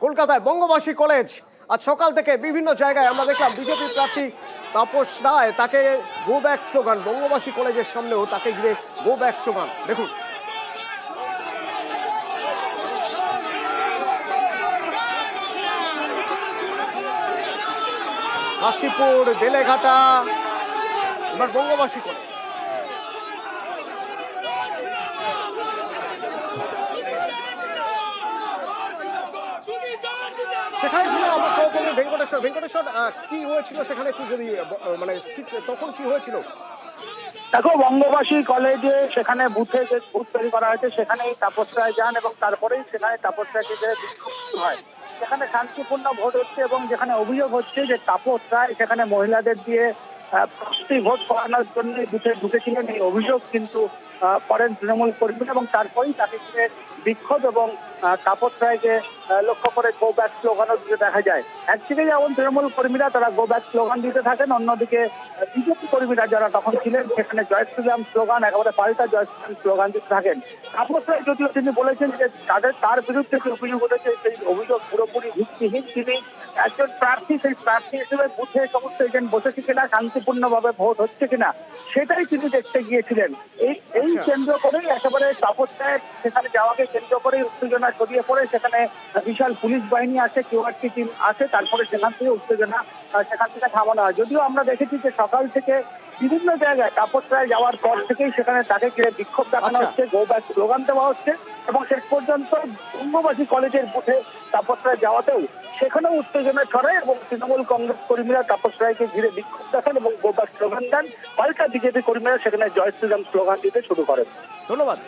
কলকাতায় বঙ্গবাসী কলেজ আজ সকাল থেকে বিভিন্ন জায়গায় আমরা দেখলাম বিজেপি প্রার্থী তাপস রায় তাকে গো ব্যাক স্লোগান, বঙ্গবাসী কলেজের সামনেও তাকে ঘিরে গো ব্যাক স্লোগান। দেখুন কাশীপুর, বেলেঘাটা, এবার বঙ্গবাসী কলেজ। সেখানে ছিল আমার সহকর্মী ভেঙ্কটেশ্বর। কি হয়েছিল সেখানে, একটু যদি মানে ঠিক তখন কি হয়েছিল? দেখো, বঙ্গবাসী কলেজে সেখানে বুথে যে বুথ তৈরি করা হয়েছে সেখানেই তাপস রায় যান এবং তারপরেই সেখানে তাপস রায়কে যে বিক্ষোভ শুরু হয়। সেখানে শান্তিপূর্ণ ভোট হচ্ছে এবং যেখানে অভিযোগ হচ্ছে যে তাপস রায় সেখানে মহিলাদের দিয়ে প্রস্তুতি ভোট করানোর জন্য বুথে ঢুকেছিলেন, এই অভিযোগ কিন্তু করেন তৃণমূল কর্মী এবং তারপরেই তাকে ঘিরে বিক্ষোভ এবং তাপস রায়কে লক্ষ্য করে গো ব্যাক স্লোগানও দিতে দেখা যায়। একদিকে যেমন তৃণমূল কর্মীরা তারা গো ব্যাক স্লোগান দিতে থাকেন, অন্যদিকে বিজেপি কর্মীরা যারা তখন ছিলেন সেখানে জয় শ্রীরাম স্লোগান, একেবারে পাল্টা জয় শ্রীরাম স্লোগান দিতে থাকেন। তাপস রায় যদিও তিনি বলেছেন যে তার বিরুদ্ধে যে অভিযোগ উঠেছে সেই অভিযোগ পুরোপুরি ভিত্তিহীন। তিনি একজন প্রার্থী, সেই প্রার্থী হিসেবে বুথে সমস্ত এজেন্ট বসেছে কিনা, শান্তিপূর্ণভাবে ভোট হচ্ছে কিনা সেটাই তিনি দেখতে গিয়েছিলেন। এই কেন্দ্র করেই একেবারে তাপস রায় সেখানে যাওয়াকে কেন্দ্র করে উত্তেজনা ছড়িয়ে পড়ে। সেখানে বিশাল পুলিশ বাহিনী আসে, কিউআরটি টিম আসে, তারপরে সেখান থেকে উত্তেজনা সেখান থেকে থামানো হয়। যদিও আমরা দেখেছি যে সকাল থেকে বিভিন্ন জায়গায় তাপস রায় যাওয়ার পর থেকেই সেখানে তাকে ঘিরে বিক্ষোভ দেখানো হচ্ছে, গো ব্যাক স্লোগান দেওয়া হচ্ছে এবং শেষ পর্যন্ত বঙ্গবাসী কলেজের বুথে তাপস রায় যাওয়াতেও সেখানেও উত্তেজনা ছড়ায় এবং তৃণমূল কংগ্রেস কর্মীরা তাপস রায়কে ঘিরে বিক্ষোভ দেখান এবং গো ব্যাক স্লোগান দেন। পাল্টা বিজেপি কর্মীরা সেখানে জয় শ্রীরাম স্লোগান দিতে শুরু করেন। ধন্যবাদ।